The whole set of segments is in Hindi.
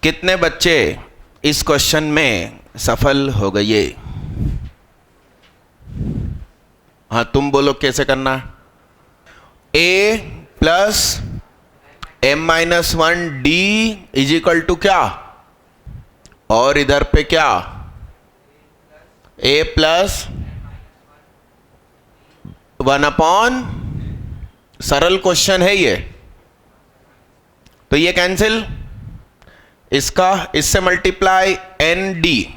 कितने बच्चे इस क्वेश्चन में सफल हो गए? हाँ, तुम बोलो कैसे करना है। a plus m minus 1 d is equal to क्या, और इधर पे क्या, a प्लस 1 अपॉन, सरल क्वेश्चन है ये, तो ये कैंसिल, इसका इससे मल्टीप्लाई एन डी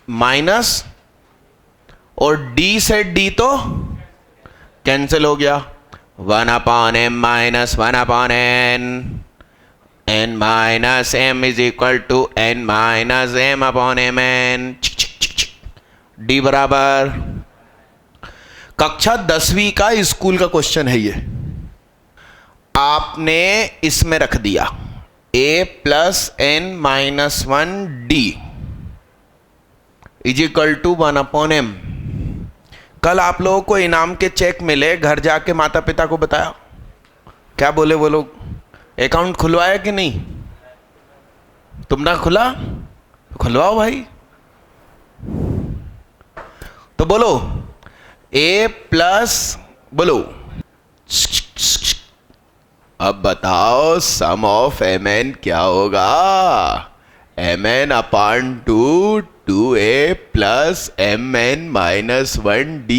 माइनस, और d से d तो कैंसिल हो गया, 1 upon m minus 1 upon n minus m is equal to n minus m upon mn। d बराबर, कक्षा 10वीं का स्कूल का क्वेश्चन है ये, आपने इसमें रख दिया a plus n minus 1 d is equal to 1 upon m। कल आप लोगों को इनाम के चेक मिले, घर जाके माता पिता को बताया, क्या बोले वो लोग? अकाउंट खुलवाया कि नहीं? तुमने खुला? खुलवाओ भाई। तो बोलो a प्लस, बोलो, अब बताओ सम ऑफ mn क्या होगा? mn upon 2a plus mn minus 1d,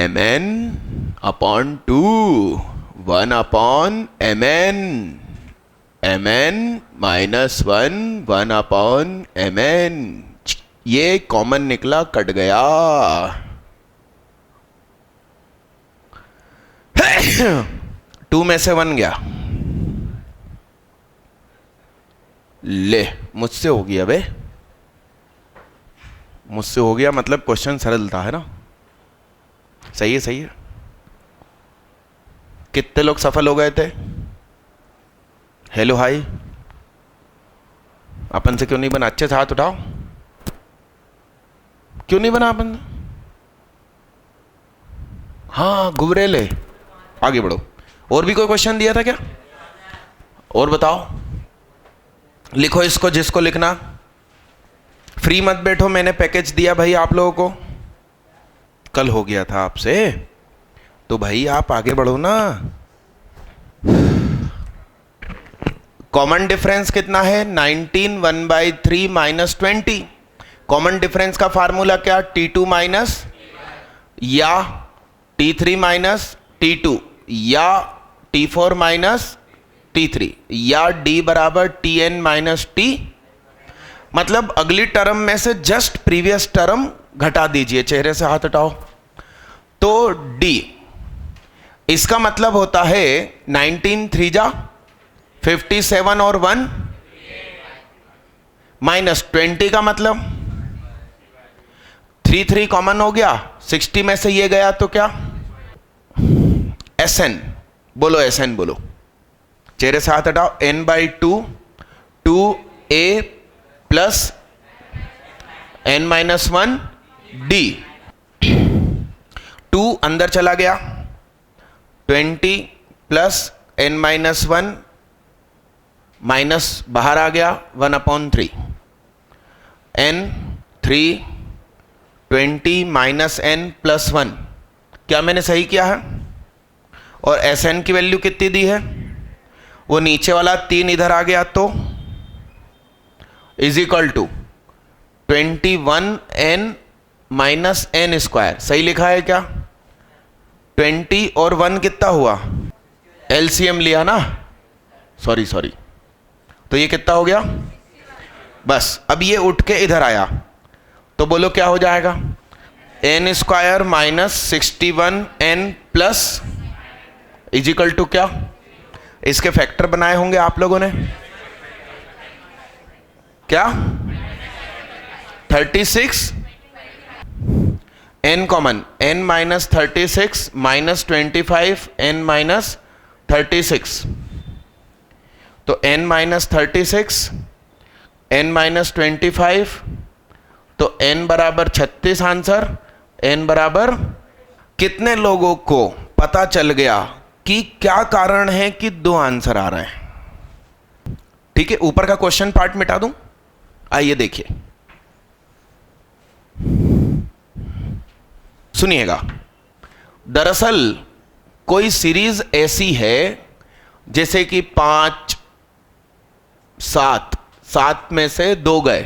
mn upon 2 1 upon mn minus 1 upon mn। ये कॉमन निकला, कट गया। 2 में से 1 गया, ले मुझसे हो गया बे, मुझसे हो गया, मतलब क्वेश्चन सरल था, है ना? सही है, सही है। कितने लोग सफल हो गए थे? हेलो हाई, अपन से क्यों नहीं बना? अच्छे से हाथ उठाओ, क्यों नहीं बना अपन? हाँ, गुबरेले, आगे बढ़ो। और भी कोई क्वेश्चन दिया था क्या? और बताओ, लिखो इसको, जिसको लिखना। फ्री मत बैठो, मैंने पैकेज दिया भाई आप लोगों को, कल हो गया था आपसे, तो भाई आप आगे बढ़ो ना। कॉमन डिफरेंस कितना है? 19 1/3 माइनस 20। कॉमन डिफरेंस का फार्मूला क्या? T2 माइनस या T3 माइनस T2 या T4 माइनस T3 या D बराबर Tn माइनस T। मतलब अगली टर्म में से जस्ट प्रीवियस टर्म घटा दीजिए। चेहरे से हाथ हटाओ। तो D, इसका मतलब होता है 19 3 जा 57 और 1 माइनस 20 का मतलब 3 3 कॉमन हो गया, 60 में से ये गया तो क्या? Sn, बोलो Sn बोलो, चेहरे से हाथ हटाओ। n/2 2a plus n minus 1 d, 2 अंदर चला गया, 20 प्लस n माइनस 1 माइनस बाहर आ गया, 1/3 n 3 20 माइनस n प्लस 1। क्या मैंने सही किया है? और Sn की वैल्यू कितनी दी है? वो नीचे वाला 3 इधर आ गया तो is equal to 21n minus n square. सही लिखा है क्या? 20 और 1 कितना हुआ? LCM लिया ना, सॉरी, तो ये कितना हो गया? बस अब ये उठ के इधर आया, तो बोलो क्या हो जाएगा? n square minus 61n plus is equal to क्या? इसके फैक्टर बनाए होंगे आप लोगों ने, क्या? 36, n common, n minus 36 minus 25 n minus 36, तो n माइनस 36 n माइनस 25, तो n बराबर 36 आंसर। n बराबर, कितने लोगों को पता चल गया कि क्या कारण है कि 2 आंसर आ रहे हैं? ठीक है, ऊपर का क्वेश्चन पार्ट मिटा दूं, आइए देखिए, सुनिएगा। दरअसल कोई सीरीज ऐसी है जैसे कि 5 7, 7 में से 2 गए,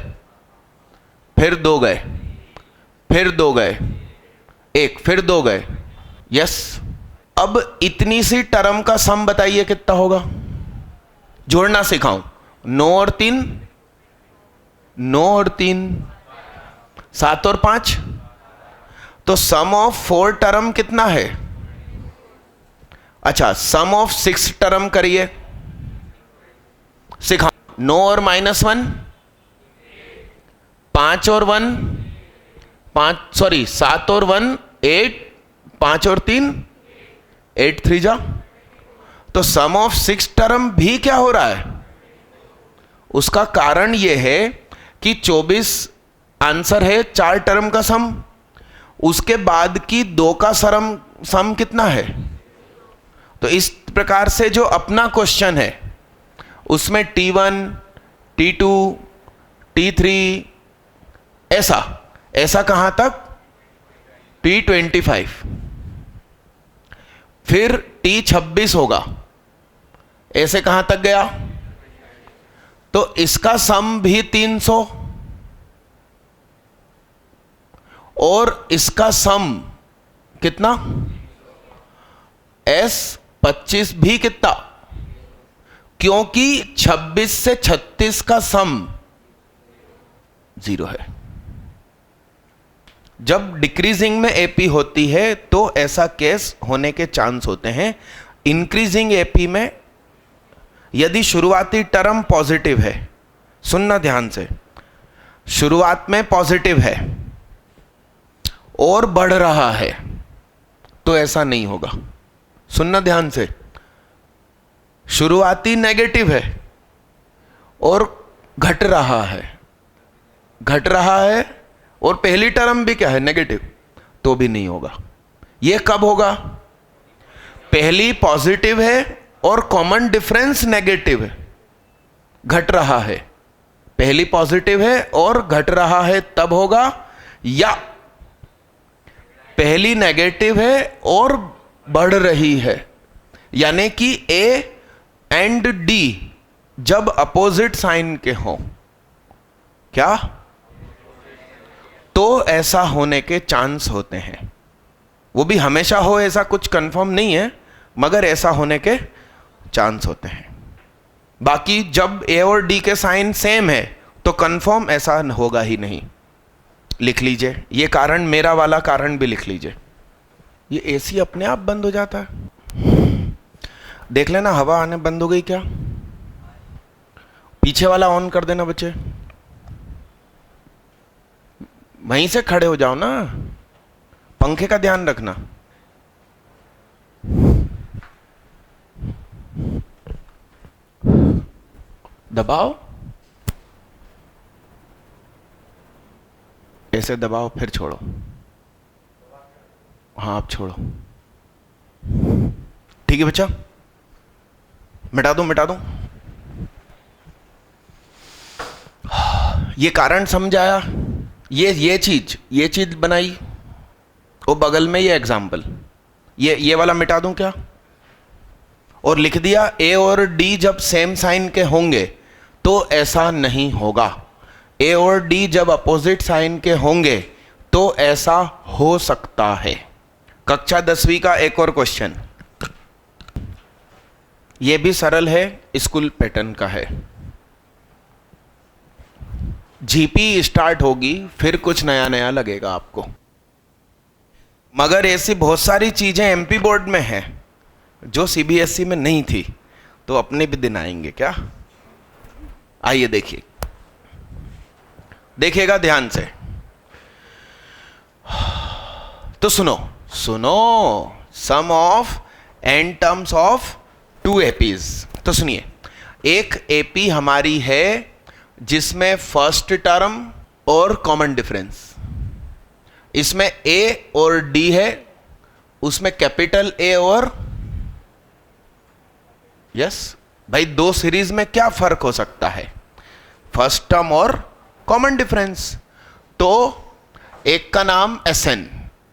फिर 2 गए, फिर 2 गए, 1, फिर 2 गए, यस। अब इतनी सी टर्म का सम बताइए कितना होगा। जोड़ना सिखाऊं, 9 और 3, 9 और 3, 7 और 5, तो सम ऑफ 4 टर्म कितना है? अच्छा, सम ऑफ 6 टर्म करिए, सिखाओ। 9 और -1, 5 और 1, 7 और 1 8, 5 और 3 8 3 जा, तो सम ऑफ 6 टर्म भी क्या हो रहा है? उसका कारण यह है कि 24 आंसर है, 4 टर्म का सम, उसके बाद की 2 का सम कितना है? तो इस प्रकार से जो अपना क्वेश्चन है उसमें T1, T2, T3 ऐसा कहां तक? T25, फिर T26 होगा, ऐसे कहां तक गया? तो इसका सम भी 300 और इसका सम कितना? S25 भी कितना? क्योंकि 26 से 36 का सम 0 है। जब डिक्रीजिंग में एपी होती है तो ऐसा केस होने के चांस होते हैं। इंक्रीजिंग एपी में यदि शुरुआती टर्म पॉजिटिव है, सुनना ध्यान से, शुरुआत में पॉजिटिव है और बढ़ रहा है तो ऐसा नहीं होगा। सुनना ध्यान से, शुरुआती नेगेटिव है और घट रहा है और पहली टर्म भी क्या है? नेगेटिव, तो भी नहीं होगा। यह कब होगा? पहली पॉजिटिव है और कॉमन डिफरेंस नेगेटिव है, घट रहा है, पहली पॉजिटिव है और घट रहा है तब होगा, या पहली नेगेटिव है और बढ़ रही है, यानी कि ए एंड डी जब अपोजिट साइन के हों, क्या? तो ऐसा होने के चांस होते हैं। वो भी हमेशा हो ऐसा कुछ कंफर्म नहीं है, मगर ऐसा होने के चांस होते हैं। बाकी जब ए और डी के साइन सेम है तो कंफर्म ऐसा होगा ही नहीं। लिख लीजिए, ये कारण, मेरा वाला कारण भी लिख लीजिए। ये एसी अपने आप बंद हो जाता है, देख लेना हवा आने बंद हो गई क्या। पीछे वाला ऑन कर देना बच्चे, वहीं से खड़े हो जाओ ना, पंखे का ध्यान रखना। दबाओ, ऐसे दबाओ फिर छोड़ो। हाँ आप छोड़ो, ठीक है बच्चा, मिटा दूं। ये कारण समझाया, ये चीज बनाई, वो बगल में ये एग्जाम्पल, ये वाला मिटा दूं क्या? और लिख दिया ए और डी जब सेम साइन के होंगे तो ऐसा नहीं होगा, ए और डी जब अपोजिट साइन के होंगे तो ऐसा हो सकता है। कक्षा 10वीं का एक और क्वेश्चन, यह भी सरल है, स्कूल पैटर्न का है। जीपी स्टार्ट होगी फिर कुछ नया लगेगा आपको, मगर ऐसी बहुत सारी चीजें एमपी बोर्ड में हैं जो सीबीएसई में नहीं थी, तो अपने भी दिन आएंगे क्या। आइए देखिएगा ध्यान से, तो सुनो sum of n terms of 2 APs. तो सुनिए, एक एपी हमारी है जिसमें फर्स्ट टर्म और कॉमन डिफरेंस, इसमें ए और डी है, उसमें कैपिटल ए और भाई दो सीरीज में क्या फर्क हो सकता है? फर्स्ट टर्म और कॉमन डिफरेंस। तो एक का नाम Sn,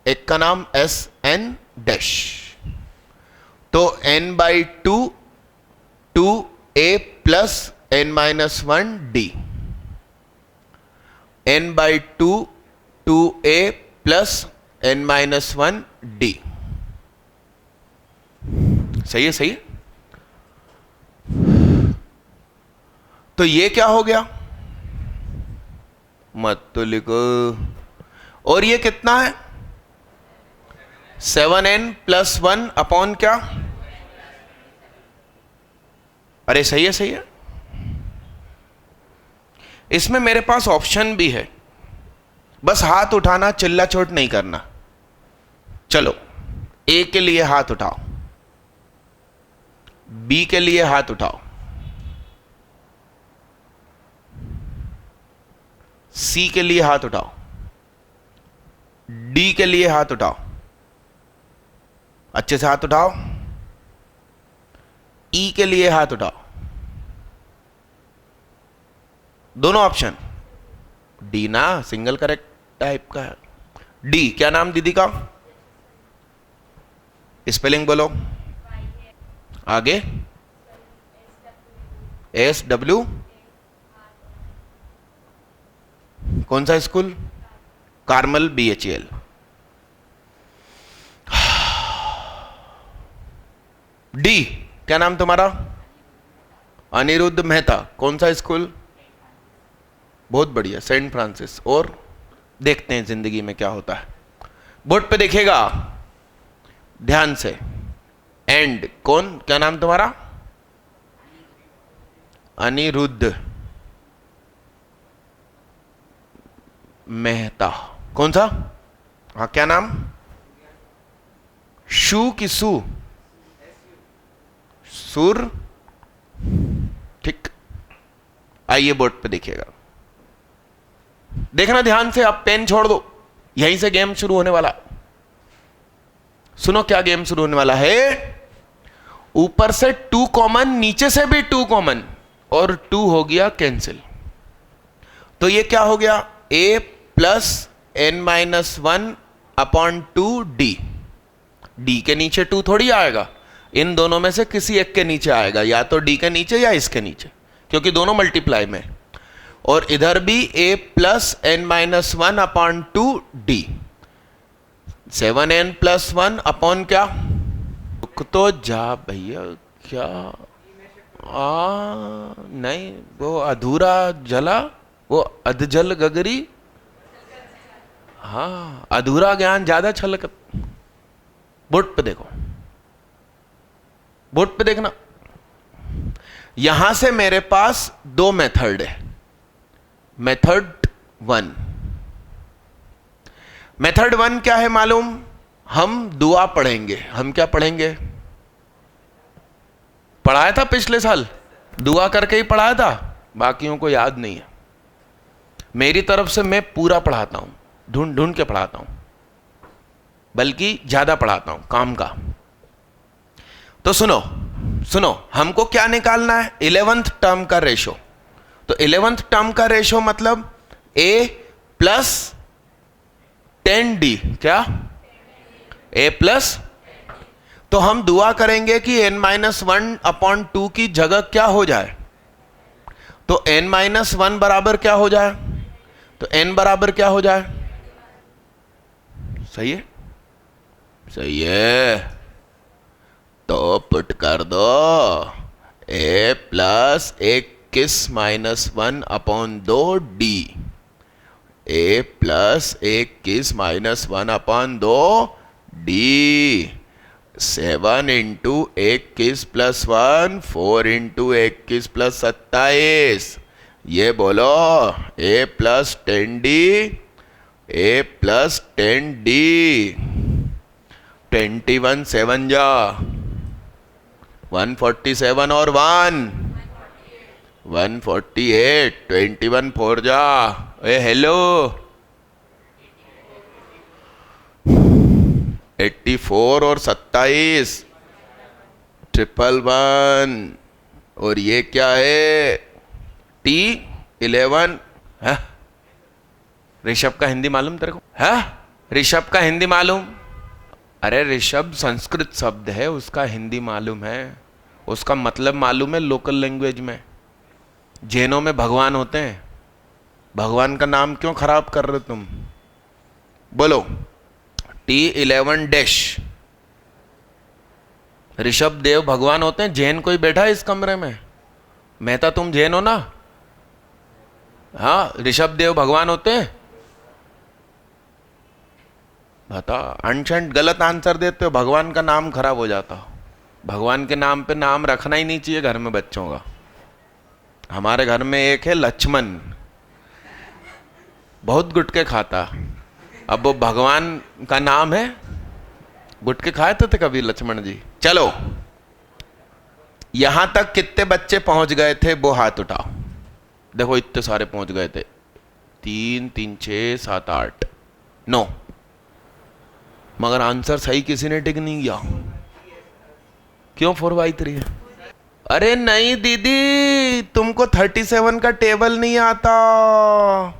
एक का नाम Sn डैश। तो n/2 2a plus n-1d, n/2 2a plus n-1d। सही है, सही है। तो ये क्या हो गया? मत तो लिखो। और ये कितना है? 7n + 1 अपॉन क्या? अरे सही है, सही है। इसमें मेरे पास ऑप्शन भी है, बस हाथ उठाना, चिल्ला चोट नहीं करना। चलो, ए के लिए हाथ उठाओ, बी के लिए हाथ उठाओ, सी के लिए हाथ उठाओ, डी के लिए हाथ उठाओ, अच्छे से हाथ उठाओ, ई के लिए हाथ उठाओ। दोनों ऑप्शन। डी ना, सिंगल करेक्ट टाइप का है। डी, क्या नाम दीदी का? स्पेलिंग बोलो। आगे SW। कौन सा स्कूल? Carmel BHEL। डी, क्या नाम तुम्हारा? अनिरुद्ध मेहता। कौन सा स्कूल? बहुत बढ़िया, सेंट फ्रांसिस। और देखते हैं जिंदगी में क्या होता है। बोर्ड पे देखिएगा ध्यान से। एंड कौन, क्या नाम तुम्हारा? अनिरुद्ध मेहता। कौन सा? हाँ, क्या नाम? शू की सू? सुर। ठीक, आइए बोर्ड पे देखिएगा। देखना ध्यान से, आप पेन छोड़ दो, यहीं से गेम शुरू होने वाला। सुनो क्या गेम शुरू होने वाला है। ऊपर से 2 कॉमन, नीचे से भी 2 कॉमन, और 2 हो गया कैंसिल। तो ये क्या हो गया? a plus n-1 upon 2d। d के नीचे 2 थोड़ी आएगा, इन दोनों में से किसी एक के नीचे आएगा, या तो d के नीचे या इसके नीचे, क्योंकि दोनों मल्टीप्लाई में। और इधर भी a plus n-1 upon 2d। 7n + 1 upon क्या? रुक तो जा भैया, क्या? नहीं, वो अधूरा जला, वो अधजल गगरी। हाँ, अधूरा ज्ञान ज्यादा छलक। बोर्ड पे देखो, बोर्ड पे देखना। यहां से मेरे पास 2 मेथड है। मेथड 1, मेथड 1 क्या है मालूम? हम दुआ पढ़ेंगे। हम क्या पढ़ेंगे? पढ़ाया था पिछले साल, दुआ करके ही पढ़ाया था, बाकियों को याद नहीं है। मेरी तरफ से मैं पूरा पढ़ाता हूं, ढूंढ ढूंढ के पढ़ाता हूं, बल्कि ज्यादा पढ़ाता हूं काम का। तो सुनो सुनो, हमको क्या निकालना है? 11th टर्म का रेशो। तो 11th टर्म का रेशो मतलब a प्लस 10d। क्या? a plus. तो हम दुआ करेंगे कि n-1 अपॉन 2 की जगह क्या हो जाए? तो n-1 बराबर क्या हो जाए? तो n बराबर क्या हो जाए? सही है, सही है। तो पुट कर दो a plus 21-1 upon 2d। a plus 21-1 upon 2d। 7 into 21 + 1, 4 into 21 + 27। ये बोलो a plus 10d, a plus 10d। 21 7 जा 147 और 1 148। 21 4 जा, ए हेलो 84 और 27 111। और ये क्या है? T11 है? ऋषभ का हिंदी मालूम तेरे को है? ऋषभ का हिंदी मालूम? अरे ऋषभ संस्कृत शब्द है, उसका हिंदी मालूम है, उसका मतलब मालूम है लोकल लैंग्वेज में। जैनों में भगवान होते हैं, भगवान का नाम क्यों खराब कर रहे हो तुम? बोलो T11 डैश। ऋषभ देव भगवान होते हैं? जैन कोई बैठा है इस कमरे में? मेहता तुम जैन हो ना? हाँ, ऋषभ देव भगवान होते हैं? बता, अनशंट गलत आंसर देते हो, भगवान का नाम खराब हो जाता। भगवान के नाम पे नाम रखना ही नहीं चाहिए घर में बच्चों का। हमारे घर में एक है लक्ष्मण, बहुत गुटके खाता, अब वो भगवान का नाम है? गुटके खाए थे कभी लक्ष्मण जी? चलो, यहां तक कितने बच्चे पहुंच गए थे वो हाथ उठाओ। देखो इतने सारे पहुंच गए थे, 3 3 6 7 8 9, मगर आंसर सही किसी ने टिक नहीं किया। क्यों 4/3 है? अरे नहीं दीदी, तुमको 37 का टेबल नहीं आता।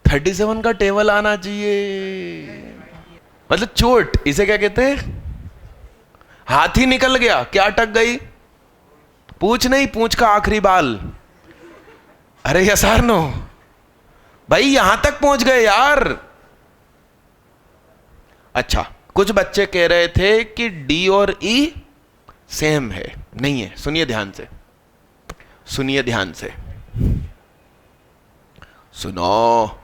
37 का टेबल आना चाहिए। मतलब चोट, इसे क्या कहते हैं? हाथी निकल गया, क्या अटक गई? पूछ नहीं, पूछ का आखिरी बाल। अरे यस और नो? भाई यहां तक पहुंच गए यार। अच्छा, कुछ बच्चे कह रहे थे कि डी और ई सेम है। नहीं है, सुनिए ध्यान से, सुनिए ध्यान से, सुनो।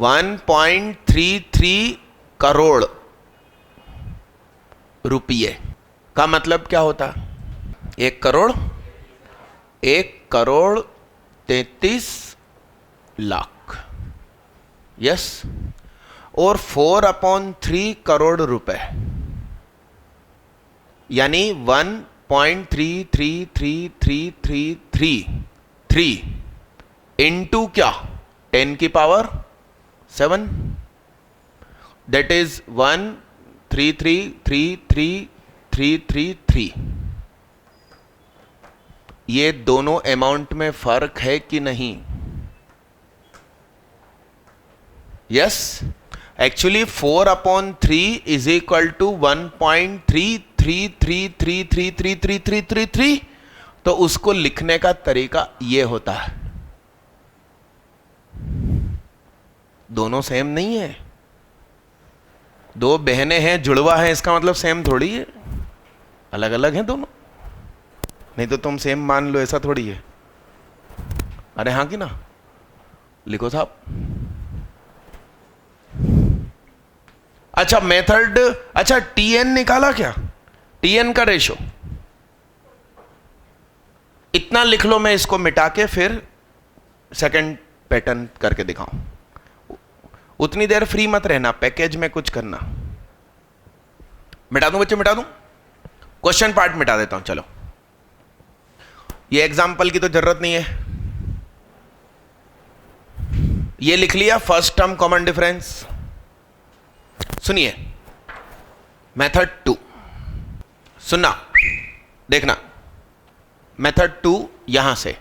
1.33 करोड़ रुपये का मतलब क्या होता? 1 करोड़, 1,33 लाख, यस। और 4/3 करोड़ रुपए, यानी 1.333333 इंटू क्या? 10 की पावर 7, दैट इज 1,33333333। ये दोनों अमाउंट में फर्क है कि नहीं? Yes, actually 4/3 is equal to 1.3333333333, तो उसको लिखने का तरीका ये होता है। दोनों सेम नहीं है। दो बहनें हैं, जुड़वा है, इसका मतलब सेम थोड़ी है, अलग अलग हैं दोनों। नहीं तो तुम सेम मान लो, ऐसा थोड़ी है। अरे हाँ कि ना? लिखो साहब। अच्छा मेथड, अच्छा टीएन निकाला क्या? टीएन का रेशो इतना लिख लो, मैं इसको मिटा के फिर सेकंड पैटर्न करके दिखाऊं। उतनी देर फ्री मत रहना, पैकेज में कुछ करना। मिटा दूं बच्चे, मिटा दूं? क्वेश्चन पार्ट मिटा देता हूं। चलो, ये एग्जाम्पल की तो जरूरत नहीं है। ये लिख लिया फर्स्ट टर्म कॉमन डिफरेंस। सुनिए मेथड 2, सुनना, देखना। मेथड 2 यहां से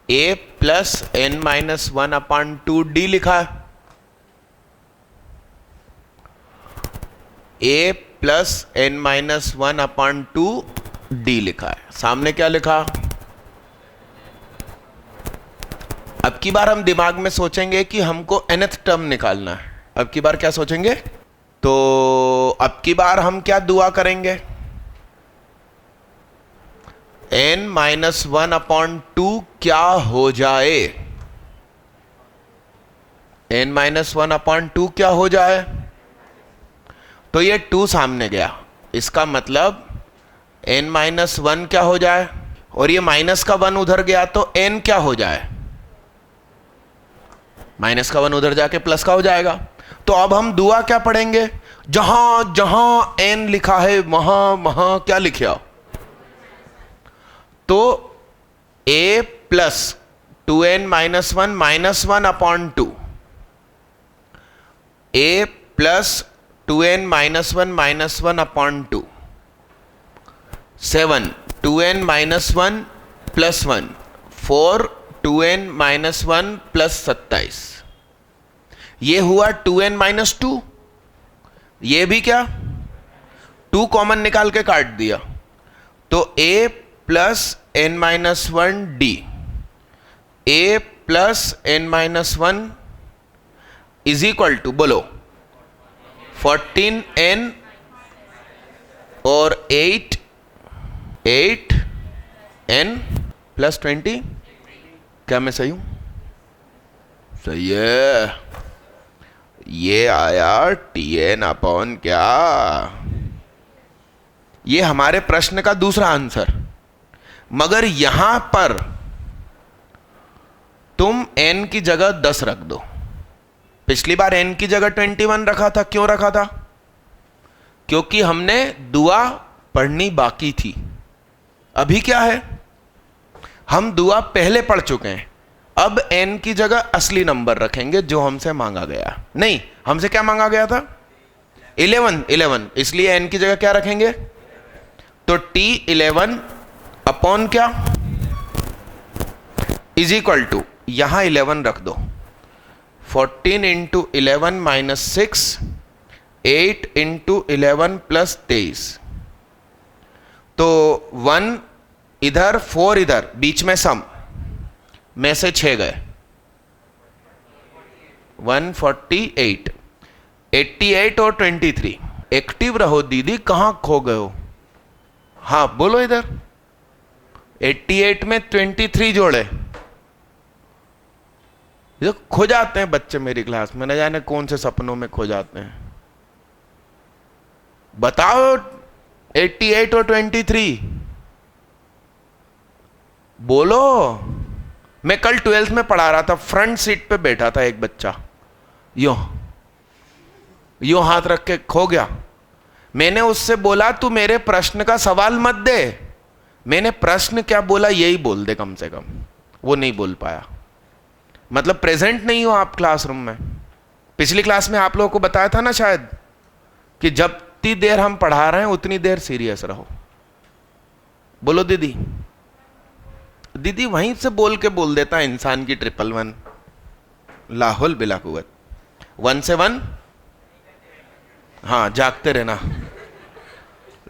a प्लस n-1/2d लिखा है, a प्लस n-1/2d लिखा है। सामने क्या लिखा? अब की बार हम दिमाग में सोचेंगे कि हमको nth टर्म निकालना है। अब की बार क्या सोचेंगे? तो अब की बार हम क्या दुआ करेंगे? n-1/2 क्या हो जाए? n-1/2 क्या हो जाए? तो ये 2 सामने गया, इसका मतलब n-1 क्या हो जाए? और ये माइनस का 1 उधर गया तो n क्या हो जाए? माइनस का 1 उधर जाके प्लस का हो जाएगा। तो अब हम दुआ क्या पढ़ेंगे? जहां जहां n लिखा है वहां वहां क्या लिखे आओ? तो a plus 2n-1 -1/2, a plus 2n-1 -1/2, 7 2n minus 1 plus 1, 4 2n minus 1 plus 27, ये हुआ 2n माइनस 2, ये भी क्या 2 कॉमन निकाल के काट दिया, तो a plus n minus 1 d, a plus n minus 1 is equal to, बोलो 14n और 8n प्लस 20, क्या मैं सही हूं? सही है, ये आया tn अपॉन क्या, ये हमारे प्रश्न का दूसरा आंसर। मगर यहां पर तुम n की जगह 10 रख दो। पिछली बार n की जगह 21 रखा था, क्यों रखा था? क्योंकि हमने दुआ पढ़नी बाकी थी। अभी क्या है, हम दुआ पहले पढ़ चुके हैं, अब n की जगह असली नंबर रखेंगे जो हमसे मांगा गया। नहीं, हमसे क्या मांगा गया था? 11, इसलिए n की जगह क्या रखेंगे? तो t11 अपॉन क्या इज इक्वल टू, यहां 11 रख दो, 14 इंटू 11 माइनस 6, 8 इंटू 11 प्लस 23, तो 1 इधर 4 इधर, बीच में सम में से 6 गए, 148, 88 और 23। एक्टिव रहो दीदी, कहां खो गए हो? हाँ बोलो इधर। 88 में 23 जोड़े, ये खो जाते हैं बच्चे मेरी क्लास में, न जाने कौन से सपनों में खो जाते हैं। बताओ 88 और 23 बोलो। मैं कल 12th में पढ़ा रहा था, फ्रंट सीट पे बैठा था एक बच्चा, यो हाथ रख के खो गया। मैंने उससे बोला तू मेरे प्रश्न का सवाल मत दे, मैंने प्रश्न क्या बोला यही बोल दे कम से कम। वो नहीं बोल पाया, मतलब प्रेजेंट नहीं हो आप क्लासरूम में। पिछली क्लास में आप लोगों को बताया था ना शायद, कि जब जितनी देर हम पढ़ा रहे हैं उतनी देर सीरियस रहो। बोलो दीदी। दीदी वहीं से बोल के बोल देता है इंसान की 111 लाहौल बिला कुव्वत। 1 से 1, हाँ जागते रहना,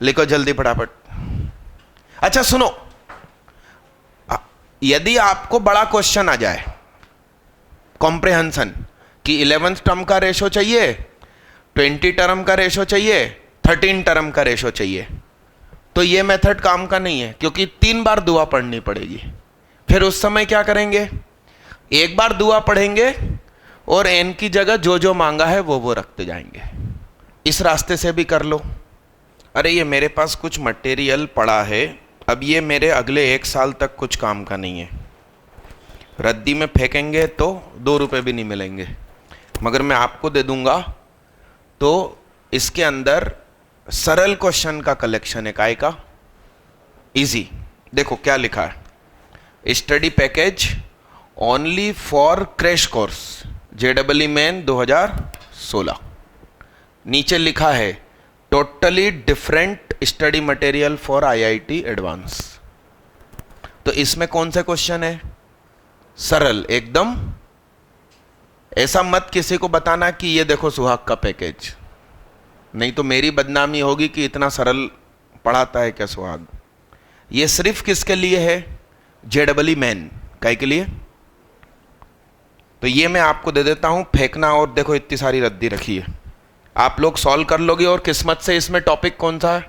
लिखो जल्दी फटाफट। अच्छा सुनो, यदि आपको बड़ा क्वेश्चन आ जाए कॉम्प्रिहेंशन कि 11 टर्म का रेशो चाहिए, 20 टर्म का रेशो चाहिए, 13 टर्म का रेशो चाहिए, तो ये मेथड काम का नहीं है, क्योंकि 3 बार दुआ पढ़नी पड़ेगी। फिर उस समय क्या करेंगे, एक बार दुआ पढ़ेंगे और n की जगह जो जो मांगा है वो रखते जाएंगे। इस रास्ते से भी कर लो। अरे ये मेरे पास कुछ मटेरियल पड़ा है, अब ये मेरे अगले 1 साल तक कुछ काम का नहीं है, रद्दी में फेंकेंगे तो 2 रुपए भी नहीं मिलेंगे, मगर मैं आपको दे दूंगा। तो इसके अंदर सरल क्वेश्चन का कलेक्शन है, काय का इजी। देखो क्या लिखा है, study package only for crash course JEE main 2016। नीचे लिखा है totally different study material for IIT advance. तो इसमें कौन से क्वेश्चन है? सरल एकदम। ऐसा मत किसी को बताना कि ये देखो सुहाग का पैकेज, नहीं तो मेरी बदनामी होगी कि इतना सरल पढ़ाता है क्या सुहाग। ये सिर्फ किसके लिए है? JEE main. काय के लिए? तो ये मैं आपको दे देता हूं, फेंकना। और देखो इतनी सारी रद्दी रखी है, आप लोग सॉल्व कर लोगे। और किस्मत से इसमें टॉपिक कौन सा है?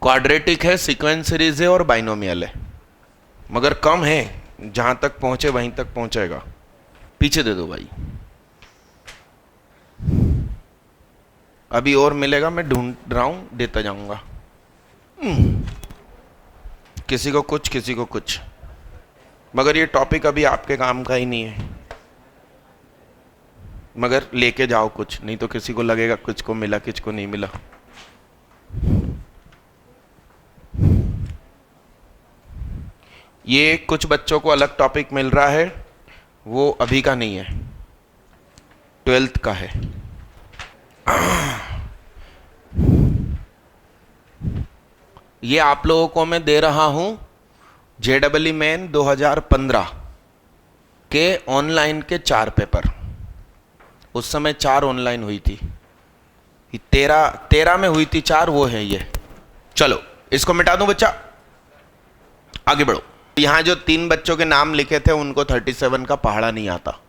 क्वाड्रेटिक है, सीक्वेंस सीरीज है और बाइनोमियल है, मगर कम है, जहां तक पहुंचे वहीं तक पहुंचेगा। पीछे दे दो भाई, अभी और मिलेगा, मैं ढूंढ रहा हूं, देता जाऊंगा। किसी को कुछ, किसी को कुछ, मगर ये टॉपिक अभी आपके काम का ही नहीं है। मगर लेके जाओ कुछ, नहीं तो किसी को लगेगा कुछ को मिला, किसी को नहीं मिला। ये कुछ बच्चों को अलग टॉपिक मिल रहा है, वो अभी का नहीं है, 12th का है। ये आप लोगों को मैं दे रहा हूं JEE मेन 2015 के ऑनलाइन के 4 पेपर। उस समय 4 ऑनलाइन हुई थी, 13 में हुई थी 4, वो है ये। चलो इसको मिटा दूं बच्चा, आगे बढ़ो। यहां जो 3 बच्चों के नाम लिखे थे उनको 37 का पहाड़ा नहीं आता।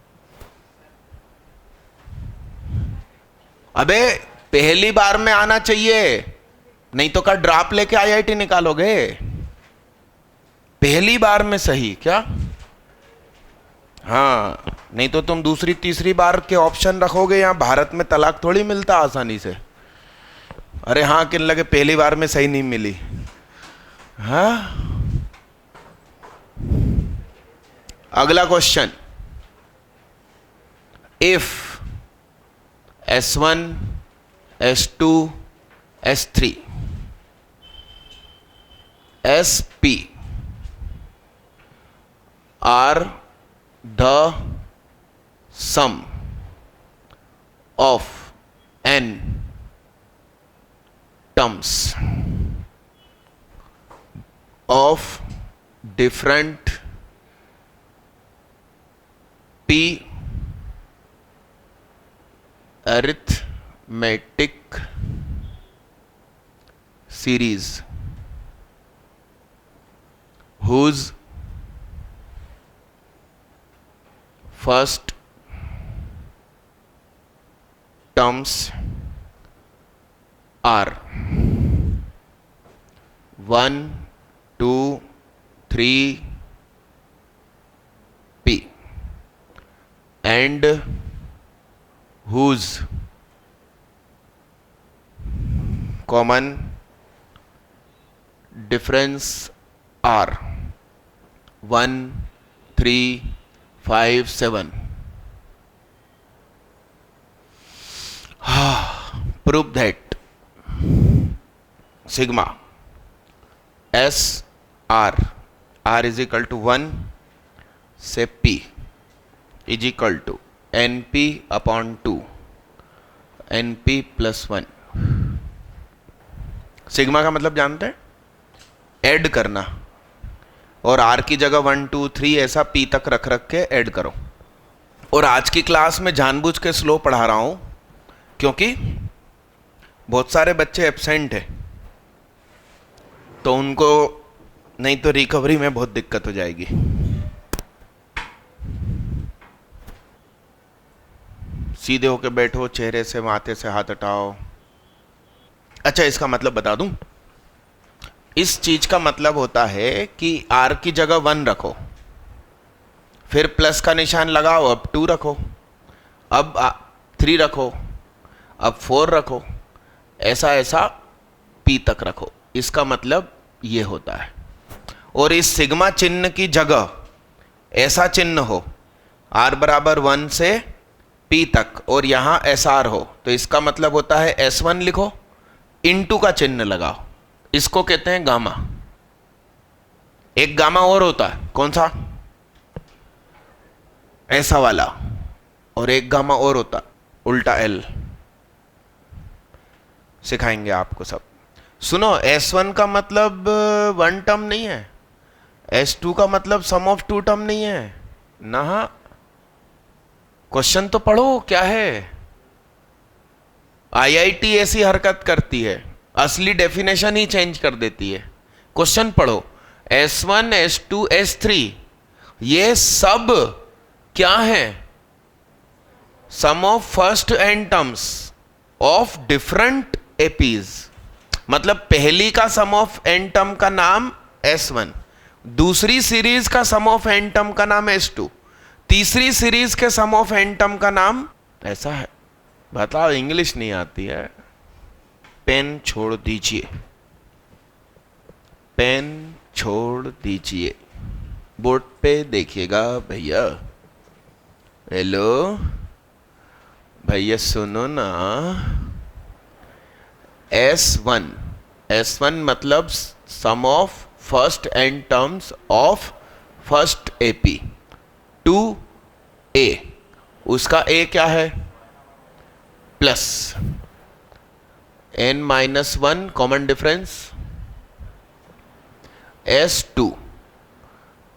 अबे पहली बार में आना चाहिए, नहीं तो का ड्रॉप लेके IIT निकालोगे। पहली बार में सही क्या? हाँ, नहीं तो तुम दूसरी तीसरी बार के ऑप्शन रखोगे। यहां भारत में तलाक थोड़ी मिलता आसानी से। अरे हाँ, किन लगे पहली बार में सही नहीं मिली। हाँ, अगला question, if S1 S2 S3 SP are the sum of n terms of different P arithmetic series whose first terms are 1, 2, 3 P and whose common difference are 1, 3, 5, 7. Prove that sigma S R is equal to 1 से P is equal to NP upon 2 NP plus 1। Sigma का मतलब जानते हैं? ऐड करना, और R की जगह 1, 2, 3 ऐसा P तक रख रख के ऐड करो। और आज की क्लास में जानबूझ के स्लो पढ़ा रहा हूं क्योंकि बहुत सारे बच्चे एब्सेंट हैं, तो उनको नहीं तो रिकवरी में बहुत दिक्कत हो जाएगी। सीधे होके बैठो, चेहरे से माथे से हाथ हटाओ। अच्छा, इसका मतलब बता दूं। इस चीज का मतलब होता है कि R की जगह 1 रखो, फिर प्लस का निशान लगाओ, अब 2 रखो, अब 3 रखो, अब 4 रखो, ऐसा ऐसा P तक रखो। इसका मतलब ये होता है। और इस सिग्मा चिन्ह की जगह ऐसा चिन्ह हो, R बराबर 1 से P तक, और यहां SR हो, तो इसका मतलब होता है S1 लिखो, इनटू का चिन्ह लगाओ। इसको कहते हैं गामा। एक गामा और होता है, कौन सा? ऐसा वाला। और एक गामा और होता, उल्टा L। सिखाएंगे आपको सब। सुनो, S1 का मतलब 1 टर्म नहीं है, S2 का मतलब सम ऑफ 2 टर्म नहीं है ना। क्वेश्चन तो पढ़ो क्या है। IIT ऐसी हरकत करती है, असली डेफिनेशन ही चेंज कर देती है। क्वेश्चन पढ़ो। S1 S2 S3 ये सब क्या है? Sum of first n terms of different APs. मतलब पहली का सम ऑफ एन टर्म का नाम S1, दूसरी सीरीज का सम ऑफ एन टर्म का नाम S2, तीसरी सीरीज के सम ऑफ एन टर्म का नाम ऐसा है। बताओ, इंग्लिश नहीं आती है? पेन छोड़ दीजिए, पेन छोड़ दीजिए, बोर्ड पे देखिएगा भैया। हेलो भैया, सुनो ना। S1 मतलब sum of first n terms of first AP। 2A, उसका A क्या है? Plus n-1 common difference S2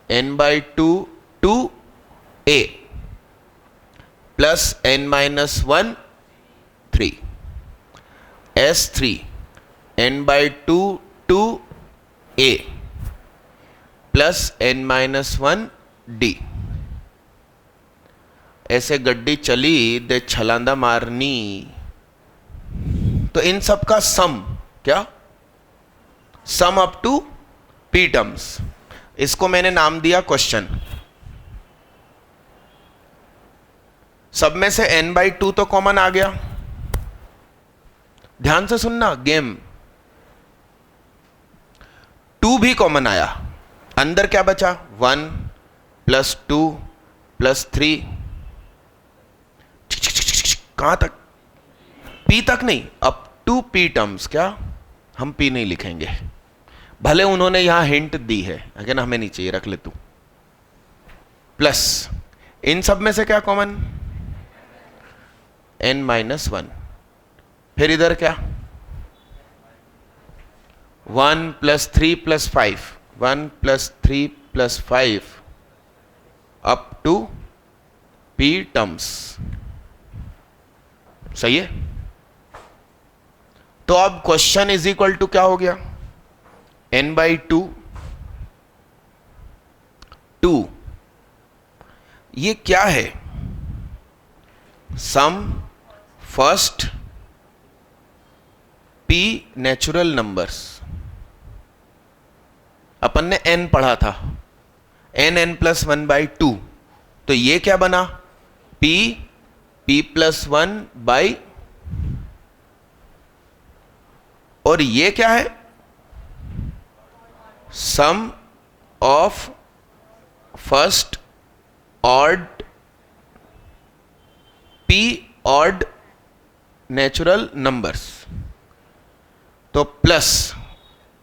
n/2 to a plus n-1 3, S3 n/2 to a plus n-1 d। ऐसे गड्डी चली दे छलांदा मारनी। तो इन सब का सम क्या, sum up to p terms, इसको मैंने नाम दिया क्वेश्चन। सब में से n/2 तो कॉमन आ गया। ध्यान से सुनना, गेम 2 भी कॉमन आया, अंदर क्या बचा 1 + 2 + 3, कहां तक, p तक नहीं, अप टू p टर्म्स। क्या हम p नहीं लिखेंगे, भले उन्होंने यहां हिंट दी है, अगर हमें नहीं चाहिए, रख ले तू। प्लस इन सब में से क्या कॉमन, n-1। फिर इधर क्या 1 + 3 + 5, 1 + 3 + 5 अप टू p टर्म्स। सही है। तो अब क्वेश्चन इज इक्वल टू क्या हो गया, n/2 2, ये क्या है, सम फर्स्ट p नेचुरल नंबर्स। अपन ने n पढ़ा था, n + 1/2, तो ये क्या बना, p + 1/, और ये क्या है, sum of first odd p odd natural numbers. तो प्लस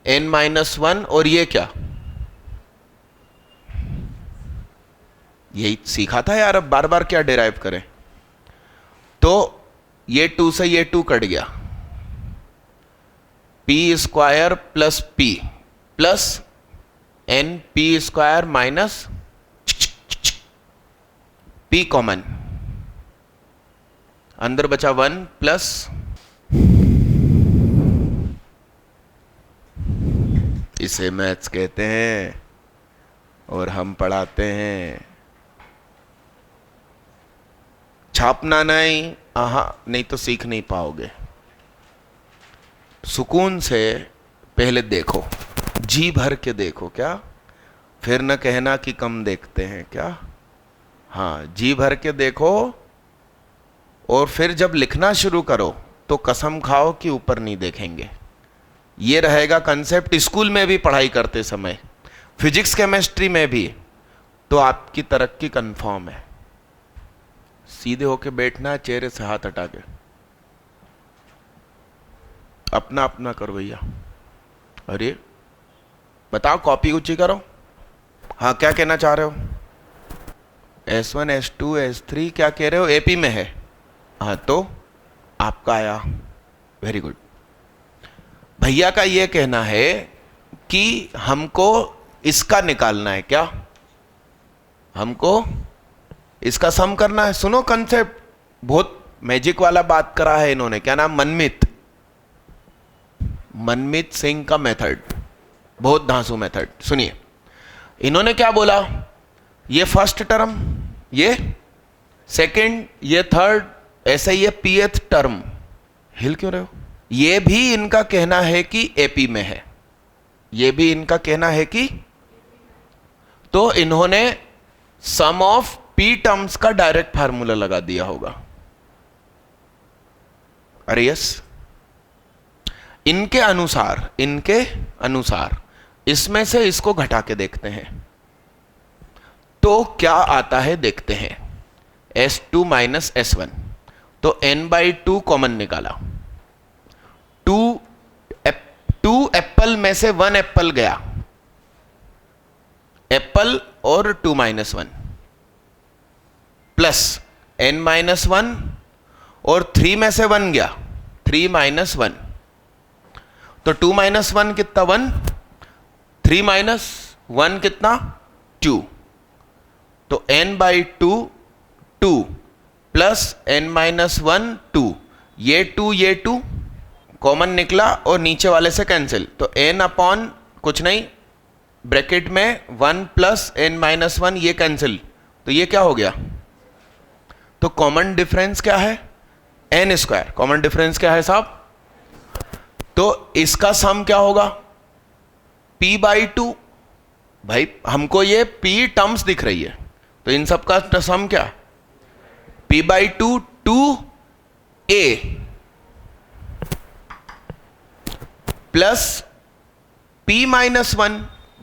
n-1, और ये क्या, यही सीखा था यार, अब बार बार क्या डिराइव करें। तो ये 2 से ये 2 कट गया, p² + p plus np² minus p common, अंदर बचा 1 प्लस, इसे मैथ्स कहते हैं और हम पढ़ाते हैं। छापना नहीं, नहीं तो सीख नहीं पाओगे। सुकून से पहले देखो, जी भर के देखो, क्या फिर न कहना कि कम देखते हैं क्या। हाँ, जी भर के देखो, और फिर जब लिखना शुरू करो तो कसम खाओ कि ऊपर नहीं देखेंगे। ये रहेगा कंसेप्ट स्कूल में भी पढ़ाई करते समय, फिजिक्स केमिस्ट्री में भी, तो आपकी तरक्की कंफर्म है। सीधे होके बैठना, चेहरे से हाथ हटा के, अपना अपना करो भैया। अरे बताओ, कॉपी ऊंची करो। हाँ, क्या कहना चाह रहे हो, S1 S2 S3 क्या कह रहे हो, AP में है। हाँ, तो आपका आया, वेरी गुड। भैया का ये कहना है कि हमको इसका निकालना है, क्या हमको इसका सम करना है। सुनो कंसेप्ट, बहुत मैजिक वाला बात करा है इन्होंने, क्या नाम, मनमीत सिंह का मेथड, बहुत धांसू मेथड। सुनिए, इन्होंने क्या बोला, ये फर्स्ट टर्म, ये सेकंड, ये थर्ड, ऐसे ये pth टर्म। हिल क्यों रहे हो, ये भी इनका कहना है कि AP में है, ये भी इनका कहना है कि, तो इन्होंने सम ऑफ p टर्म्स का डायरेक्ट फार्मूला लगा दिया होगा। अरे यस, इनके अनुसार इसमें से इसको घटा के देखते हैं तो क्या आता है, देखते हैं। S2 - S1, तो n/2 कॉमन निकाला, 2 एप्पल में से 1 एप्पल गया, एप्पल और 2 - 1 प्लस n-1, और 3 में से 1 गया, 3 - 1, तो 2 - 1 कितना, 1, 3 माइनस 1 कितना 2, तो n by 2 2 plus n minus 1 2, ये 2 कॉमन निकला और नीचे वाले से कैंसिल, तो n अपॉन कुछ नहीं ब्रैकेट में 1 प्लस n माइनस 1, ये कैंसिल, तो ये क्या हो गया, तो कॉमन डिफरेंस क्या है n स्क्वायर, कॉमन डिफरेंस क्या है साहब, तो इसका सम क्या होगा p बाई 2, भाई हमको ये p टर्म्स दिख रही है, तो इन सब का सम क्या, p by 2 2a plus p minus 1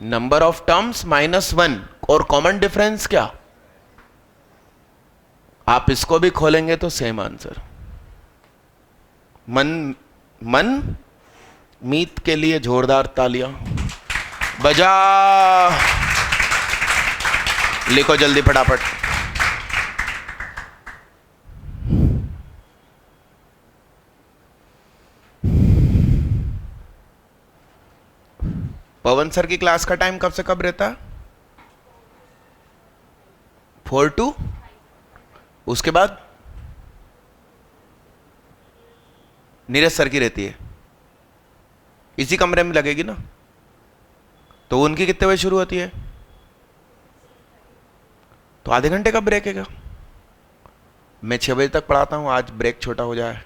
number of terms minus 1, और कॉमन डिफरेंस क्या, आप इसको भी खोलेंगे तो सेम आंसर। मन मीत के लिए जोरदार तालियां बजा, लिखो जल्दी फटाफट। पवन सर की क्लास का टाइम कब से कब रहता है, 4 to, उसके बाद नीरज सर की रहती है, इसी कमरे में लगेगी ना, तो उनकी कितने बजे शुरू होती है, तो आधे घंटे का ब्रेक है। मैं 6 बजे तक पढ़ाता हूं, आज ब्रेक छोटा हो जाए।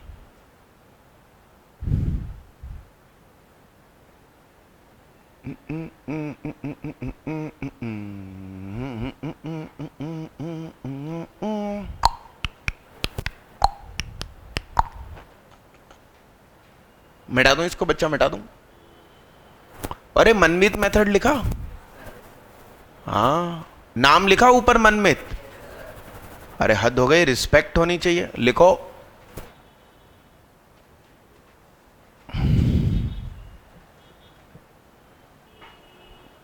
मिटा दूं इसको, बच्चा मिटा दूं, अरे मनमीत मेथड लिखा, हाँ नाम लिखा ऊपर मनमीत, अरे हद हो गई, रिस्पेक्ट होनी चाहिए, लिखो।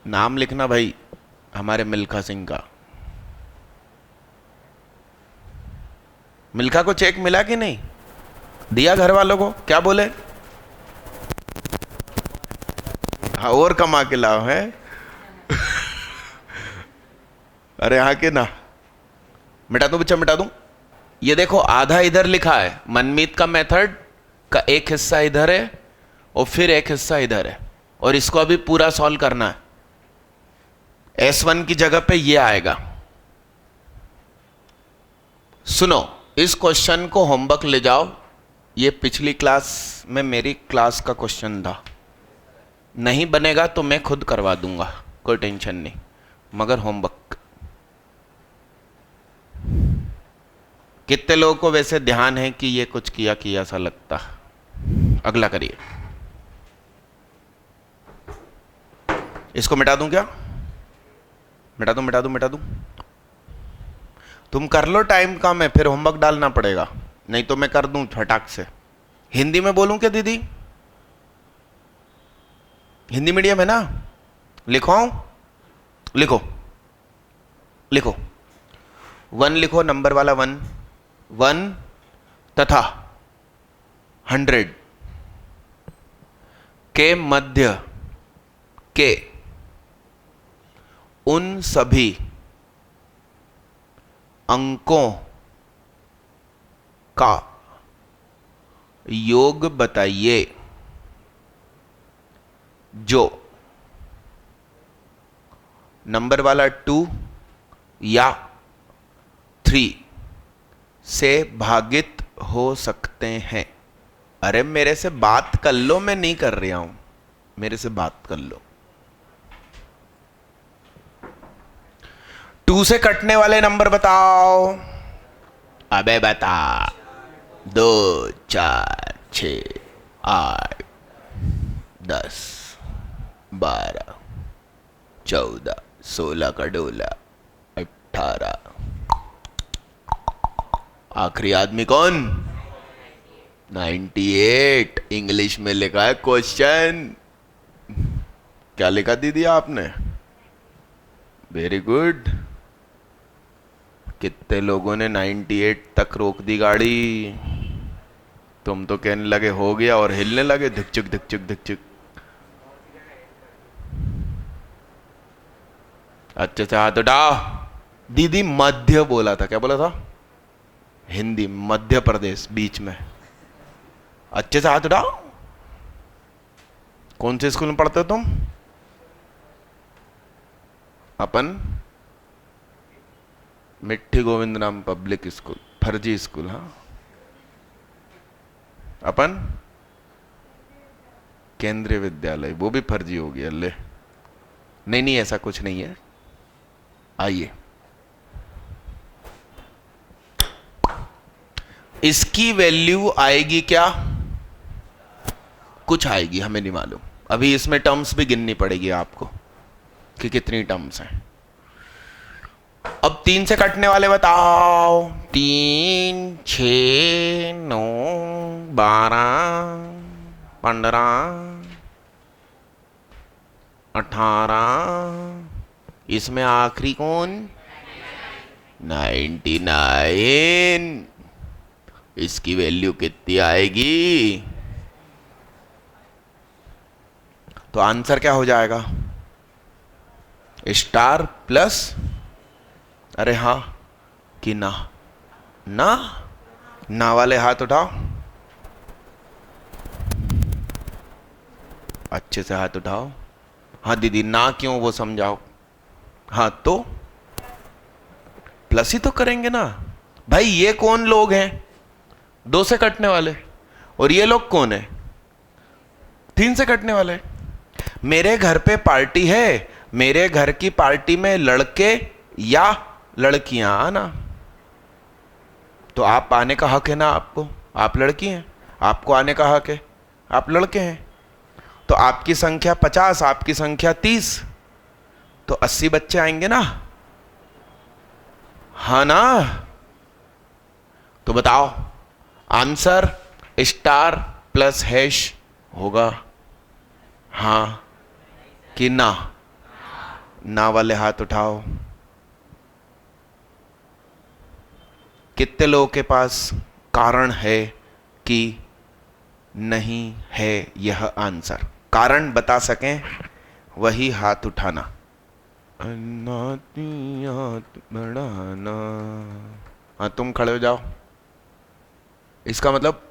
नाम लिखना भाई हमारे मिल्खा सिंह का। मिल्खा को चेक मिला कि नहीं, दिया घर वालों को, क्या बोले, हाँ और कमा के लाओ है अरे यहाँ के ना, मिटा दूं बच्चा, मिटा दूं। ये देखो आधा इधर लिखा है, मनमीत का मेथड का एक हिस्सा इधर है और फिर एक हिस्सा इधर है, और इसको अभी पूरा सॉल्व करना है। S1 की जगह पे ये आएगा। सुनो, इस क्वेश्चन को होमवर्क ले जाओ, ये पिछली क्लास में मेरी क्लास का क्वेश्चन था, नहीं बनेगा तो मैं खुद करवा दूंगा, कोई टेंशन नहीं, मगर होमवर्क। कितने लोगों को वैसे ध्यान है कि ये कुछ किया किया सा लगता, अगला करिए। इसको मिटा दूं क्या, मिटा दूं मिटा दूं मिटा दूं, तुम कर लो, टाइम कम है, फिर होमवर्क डालना पड़ेगा, नहीं तो मैं कर दूं फटाक से। हिंदी में बोलूं क्या दीदी, हिंदी मीडियम है ना, लिखो लिखो लिखो, 1 लिखो, नंबर वाला 1 1 तथा 100 के मध्य के उन सभी अंकों का योग बताइए जो नंबर वाला 2 या 3 से भागित हो सकते हैं। अरे मेरे से बात कर लो, मैं नहीं कर रहा हूं, मेरे से बात कर लो। 2 से कटने वाले नंबर बताओ, अबे बता, 2 4 6 8 10 12 14 16 का डोला 18। आखिरी आदमी कौन, 98। इंग्लिश में लिखा है क्वेश्चन, क्या लिखा दीदी आपने, वेरी गुड। कितने लोगों ने 98 तक रोक दी गाड़ी, तुम तो कहने लगे हो गया और हिलने लगे, धिकचुक धिकचुक धिकचुक। अच्छे से हाथ उठाओ। दीदी मध्य बोला था, क्या बोला था? हिंदी, मध्य प्रदेश बीच में। अच्छे से हाथ उठाओ। कौन से स्कूल में पढ़ते हो तुम? अपन मिट्टी गोविंद नाम पब्लिक स्कूल, फर्जी स्कूल। हाँ, अपन केंद्रीय विद्यालय, वो भी फर्जी हो गया। ले नहीं नहीं, ऐसा कुछ नहीं है। आइए, इसकी वैल्यू आएगी क्या? कुछ आएगी, हमें नहीं मालूम। अभी इसमें टर्म्स भी गिननी पड़ेगी आपको कि कितनी टर्म्स हैं। अब 3 से कटने वाले बताओ। 3, 6, 9, 12, 15, 18। इसमें आखिरी कौन? 99। इसकी वैल्यू कितनी आएगी? तो आंसर क्या हो जाएगा? स्टार प्लस, अरे हाँ कि ना? ना, ना वाले हाथ उठाओ। अच्छे से हाथ उठाओ। हाँ दीदी, ना क्यों वो समझाओ। हाँ तो प्लस ही तो करेंगे ना भाई। ये कौन लोग हैं? 2 से कटने वाले। और ये लोग कौन है? 3 से कटने वाले। मेरे घर पे पार्टी है, मेरे घर की पार्टी में लड़के या लड़कियां आना। तो आप आने का हक है ना आपको, आप लड़की हैं, आपको आने का हक है, आप लड़के हैं। तो आपकी संख्या 50, आपकी संख्या 30, तो 80 बच्चे आएंगे ना? हाँ ना? तो बताओ आंसर स्टार प्लस हैश होगा, हाँ कि ना? ना वाले हाथ उठाओ। कितने लोगों के पास कारण है कि नहीं है यह आंसर? कारण बता सकें वही हाथ उठाना। हाथ बढ़ाना। हाँ तुम खड़े हो जाओ। इसका मतलब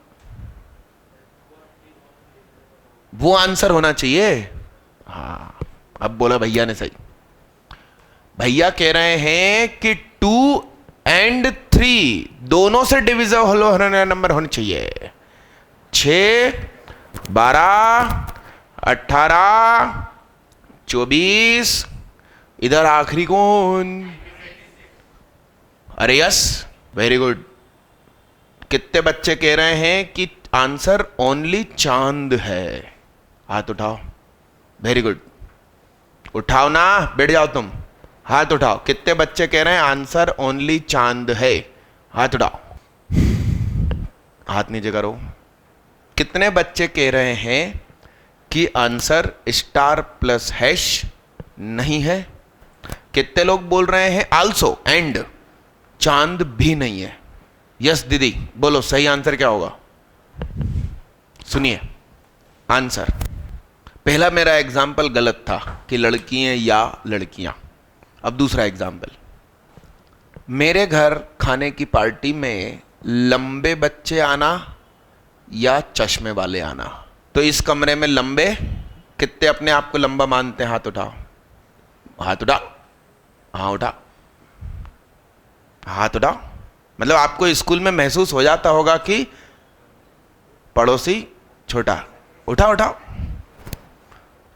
वो आंसर होना चाहिए। हाँ, अब बोला भैया ने सही। भैया कह रहे हैं कि 2 और 3 दोनों से डिविजिबल होने नंबर होने चाहिए। 6, 12, 18, 24। इधर आखिरी कौन? अरे यस, वेरी गुड। कितने बच्चे कह रहे हैं कि आंसर ओनली चांद है? हाथ उठाओ। वेरी गुड, उठाओ ना, बैठ जाओ तुम। हाथ उठाओ। कितने बच्चे कह रहे हैं आंसर ओनली चांद है? हाथ उठाओ। हाथ नीचे करो। कितने बच्चे कह रहे हैं कि आंसर स्टार प्लस हैश नहीं है? कितने लोग बोल रहे हैं आल्सो एंड चांद भी नहीं है? यस दीदी बोलो, सही आंसर क्या होगा? सुनिए आंसर। पहला मेरा एग्जाम्पल गलत था कि लड़कियां या लड़कियां। अब दूसरा एग्जाम्पल। मेरे घर खाने की पार्टी में लंबे बच्चे आना या चश्मे वाले आना? तो इस कमरे में लंबे कितने अपने आप को लंबा मानते हैं? हाथ उठाओ। हाथ उठाओ। हाँ उठाओ। हाथ उठाओ। मतलब आपको स्कूल में महसूस हो जाता होगा कि पड़ोसी छोटा। उठाओ उठाओ।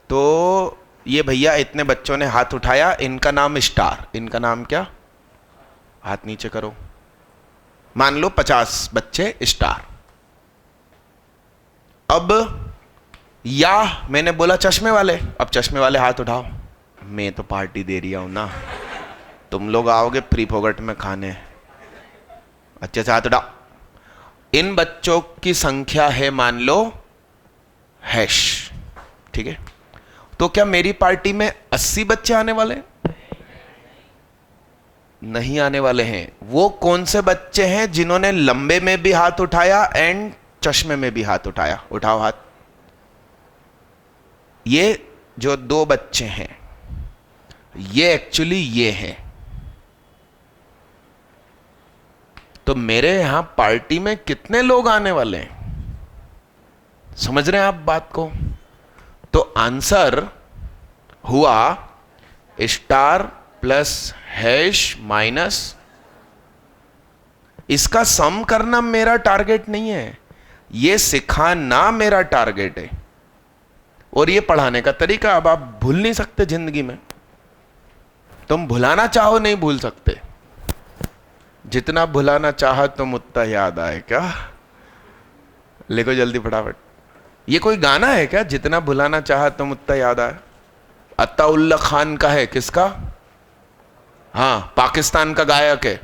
तो ये भैया इतने बच्चों ने हाथ उठाया, इनका नाम स्टार। इनका नाम क्या? हाथ नीचे करो। मान लो 50 बच्चे स्टार। अब या मैंने बोला चश्मे वाले। अब चश्मे वाले हाथ उठाओ। मैं तो पार्टी दे रही हूं ना, तुम लोग आओगे फ्री फोगट में खाने। अच्छे से हाथ उठाओ। इन बच्चों की संख्या है मान लो हैश, ठीक है? तो क्या मेरी पार्टी में 80 बच्चे आने वाले? नहीं आने वाले हैं। वो कौन से बच्चे हैं जिन्होंने लंबे में भी हाथ उठाया एंड चश्मे में भी हाथ उठाया? उठाओ हाथ। ये जो 2 बच्चे हैं ये एक्चुअली ये है। तो मेरे यहां पार्टी में कितने लोग आने वाले हैं, समझ रहे हैं आप बात को? तो आंसर हुआ स्टार प्लस हैश माइनस। इसका सम करना मेरा टारगेट नहीं है, ये सिखाना मेरा टारगेट है। और ये पढ़ाने का तरीका अब आप भूल नहीं सकते जिंदगी में। तुम भुलाना चाहो नहीं भूल सकते, जितना भुलाना चाहा तुम उतना याद आए। क्या लिखो जल्दी फटाफट। ये कोई गाना है क्या, जितना भुलाना चाहा तुम उतना याद आए? अत्ताउल्ला खान का है, किसका? हाँ, पाकिस्तान का गायक है।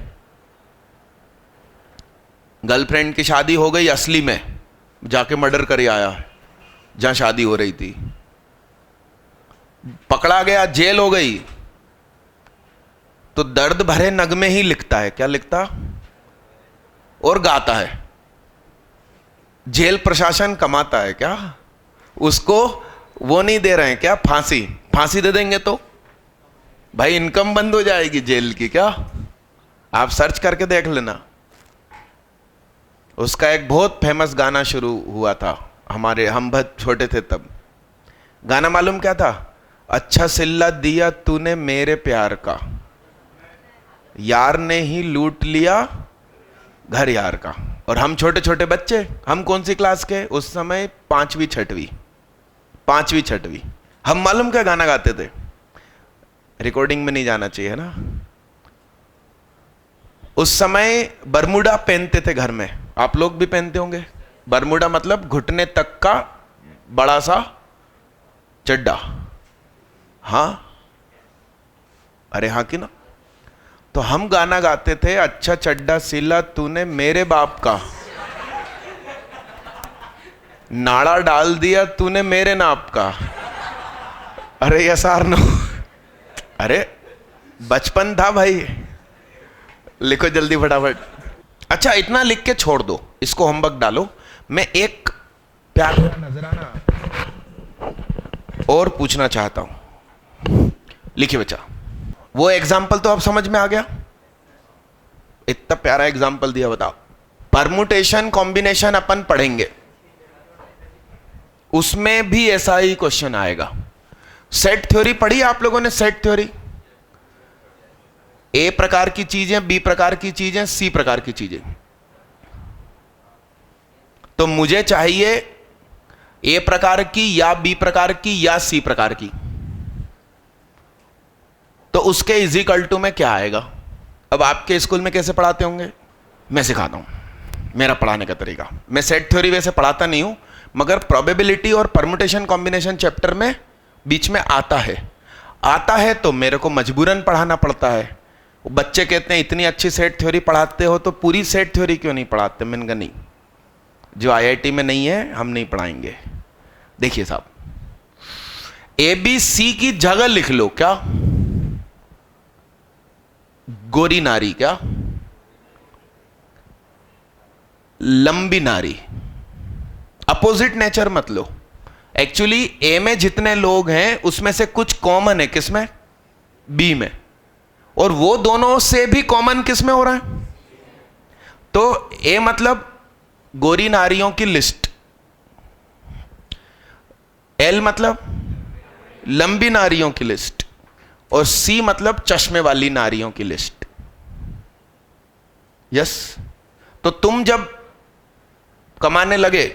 गर्लफ्रेंड की शादी हो गई असली में, जाके मर्डर कर आया जहां शादी हो रही थी, पकड़ा गया, जेल हो गई, तो दर्द भरे नगमे ही लिखता है। क्या लिखता? और गाता है। जेल प्रशासन कमाता है क्या उसको? वो नहीं दे रहे हैं क्या? फांसी, फांसी दे देंगे तो भाई इनकम बंद हो जाएगी जेल की। क्या आप सर्च करके देख लेना। उसका एक बहुत फेमस गाना शुरू हुआ था हमारे, हम बहुत छोटे थे तब। गाना मालूम क्या था? अच्छा सिल्ला दिया तूने मेरे प्यार का, यार ने ही लूट लिया घर यार का। और हम छोटे छोटे बच्चे, हम कौन सी क्लास के उस समय? पांचवी छठवीं। हम मालूम क्या गाना गाते थे? रिकॉर्डिंग में नहीं जाना चाहिए ना। उस समय बरमूडा पहनते थे घर में, आप लोग भी पहनते होंगे। बरमूडा मतलब घुटने तक का बड़ा सा चड्डा। हाँ, अरे हाँ कि ना? तो हम गाना गाते थे, अच्छा चड्डा सिला तूने मेरे बाप का, नाड़ा डाल दिया तूने मेरे नाप का। अरे यसार नो, अरे बचपन था भाई। लिखो जल्दी फटाफट। अच्छा इतना लिख के छोड़ दो, इसको होमवर्क डालो। मैं एक प्यारा नजराना और पूछना चाहता हूं। लिखिए बच्चा। वो एग्जाम्पल तो अब समझ में आ गया? इतना प्यारा एग्जाम्पल दिया, बताओ। परमुटेशन कॉम्बिनेशन अपन पढ़ेंगे, उसमें भी ऐसा ही क्वेश्चन आएगा। सेट थ्योरी पढ़ी आप लोगों ने? सेट थ्योरी, ए प्रकार की चीजें, बी प्रकार की चीजें, सी प्रकार की चीजें। तो मुझे चाहिए ए प्रकार की या बी प्रकार की या सी प्रकार की। तो उसके इजिकल टू में क्या आएगा? अब आपके स्कूल में कैसे पढ़ाते होंगे मैं सिखाता हूं, मेरा पढ़ाने का तरीका। मैं सेट थ्योरी वैसे पढ़ाता नहीं हूं, मगर प्रोबेबिलिटी और परमुटेशन कॉम्बिनेशन चैप्टर में बीच में आता है तो मेरे को मजबूरन पढ़ाना पड़ता है। बच्चे कहते हैं इतनी अच्छी सेट थ्योरी पढ़ाते हो तो पूरी सेट थ्योरी क्यों नहीं पढ़ाते? मैंने कहा नहीं, जो आईआईटी में नहीं है हम नहीं पढ़ाएंगे। देखिए साहब, ए बी सी की जगह लिख लो। क्या? गोरी नारी, क्या लंबी नारी। अपोजिट नेचर मत लो। एक्चुअली ए में जितने लोग हैं उसमें से कुछ कॉमन है, किसमें? बी में। और वो दोनों से भी कॉमन किसमें हो रहा है? तो ए मतलब गोरी नारियों की लिस्ट, एल मतलब लंबी नारियों की लिस्ट, और सी मतलब चश्मे वाली नारियों की लिस्ट। यस। तो तुम जब कमाने लगे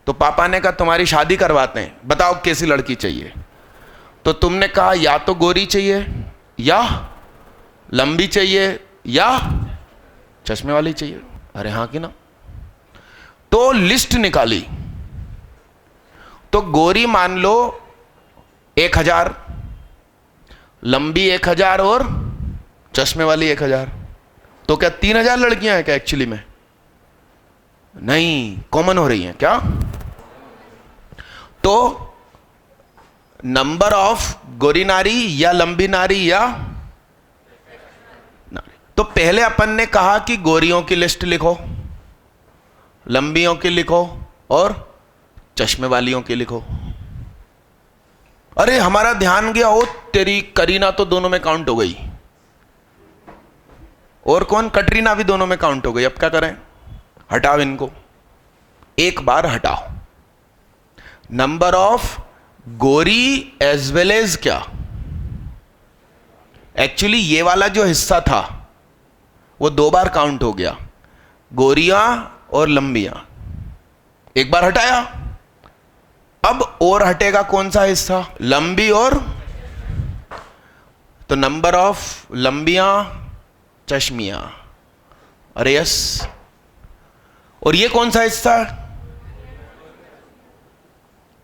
तो पापा ने कहा तुम्हारी शादी करवाते हैं, बताओ कैसी लड़की चाहिए? तो तुमने कहा या तो गोरी चाहिए, या लंबी चाहिए, या चश्मे वाली चाहिए। अरे हाँ कि ना? तो लिस्ट निकाली। तो गोरी मान लो 1000, लंबी 1000 और चश्मे वाली 1000। तो क्या 3000 लड़कियां हैं क्या एक्चुअली में? नहीं, कॉमन हो रही हैं। क्या? तो नंबर ऑफ गोरी नारी या लंबी नारी या नारी। तो पहले अपन ने कहा कि गोरियों की लिस्ट लिखो, लंबियों की लिखो और चश्मे वालियों की लिखो। अरे हमारा ध्यान गया, ओ तेरी करीना तो दोनों में काउंट हो गई, और कौन, कटरीना भी दोनों में काउंट हो गई। अब क्या करें, हटाओ इनको, एक बार हटाओ। नंबर ऑफ गोरी एज वेल एज क्या, एक्चुअली ये वाला जो हिस्सा था वो 2 बार काउंट हो गया, गोरियां और लंबियां, एक बार हटाया। अब और हटेगा कौन सा हिस्सा, लंबी और, तो नंबर ऑफ लंबियां चश्मियां, अरे यस। और ये कौन सा हिस्सा,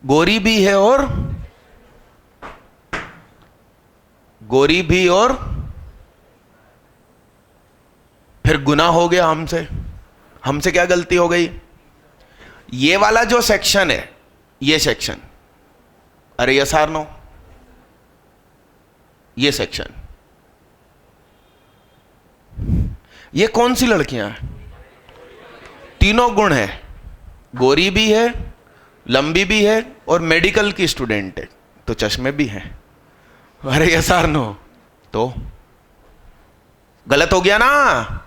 गोरी भी है और, गोरी भी और, फिर गुनाह हो गया हमसे। हमसे क्या गलती हो गई, ये वाला जो सेक्शन है, ये सेक्शन, अरे यस आर नो, ये सेक्शन, ये कौन सी लड़कियां हैं, तीनों गुण है, गोरी भी है, लंबी भी है और मेडिकल की स्टूडेंट है, तो चश्मे भी हैं, अरे यस आर नो, तो गलत हो गया ना।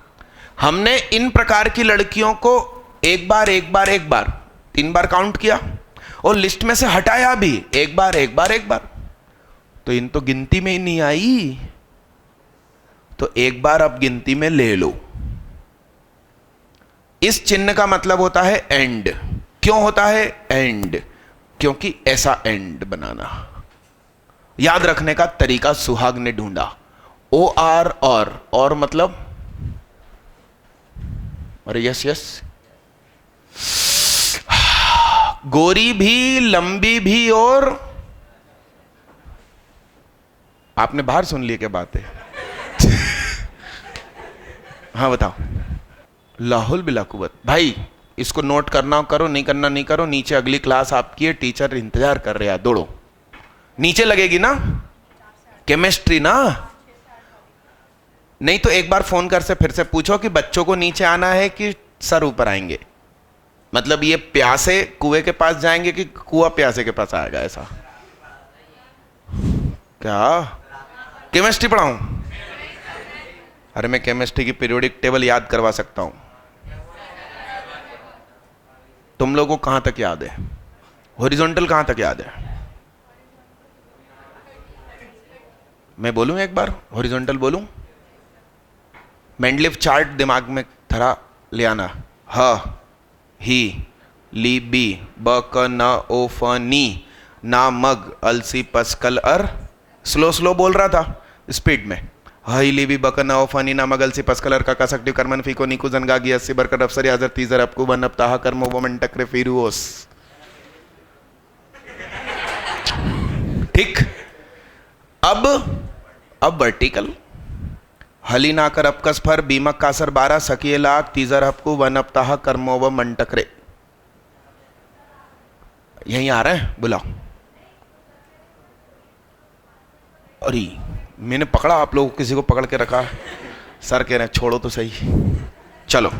हमने इन प्रकार की लड़कियों को एक बार 3 बार काउंट किया और लिस्ट में से हटाया भी एक बार, तो इन तो गिनती में ही नहीं आई, तो एक बार अब गिनती में ले लो। इस चिन्ह का मतलब होता है एंड। क्यों होता है एंड, क्योंकि ऐसा एंड बनाना। याद रखने का तरीका सुहाग ने ढूंढा, ओ आर और मतलब, अरे यस यस, गोरी भी, लंबी भी और, आपने बाहर सुन लिए क्या बात है? हाँ बताओ, लाहौल बिला कुव्वत। भाई इसको नोट करना करो, नहीं करना नहीं करो, नीचे अगली क्लास आपकी है, टीचर इंतजार कर रहे हैं, दौड़ो। नीचे लगेगी ना केमिस्ट्री ना, नहीं तो एक बार फोन कर से फिर से पूछो कि बच्चों को नीचे आना है कि सर ऊपर आएंगे, मतलब ये प्यासे कुएं के पास जाएंगे कि कुआं प्यासे के पास आएगा, ऐसा क्या? केमिस्ट्री पढ़ाऊं? अरे मैं केमिस्ट्री की पीरियोडिक टेबल याद करवा सकता हूं, तुम लोगों को कहां तक याद है? हॉरिजॉन्टल कहां तक याद है? मैं बोलूं एक बार, हॉरिजॉन्टल बोलूं? मेंडलीफ चार्ट दिमाग में थरा ले आना, ह ही ली बी ब क न ओ फ नी ना मग अलसी पसकल अर, स्लो बोल रहा था स्पीड में, ही ली बी ब क न ओ फ नी ना मग अलसी पसकल अर का सक्टिव कर्मन फीको नीकू जनगागी अस्सी बरकर अफसर याजर तीजर अपकू बन अब ताहा कर्म वो मन टकरे फिरूस। ठीक, अब वर्टिकल, हली ना कर अपकस फर बीमक कासर 12 सकिए लाख तीजर हपकू वन अपताह कर्मो व मंटकरे, यहीं आ रहे हैं, बुलाओ। अरे मैंने पकड़ा, आप लोग किसी को पकड़ के रखा, सर कह रहे हैं छोड़ो तो सही, चलो।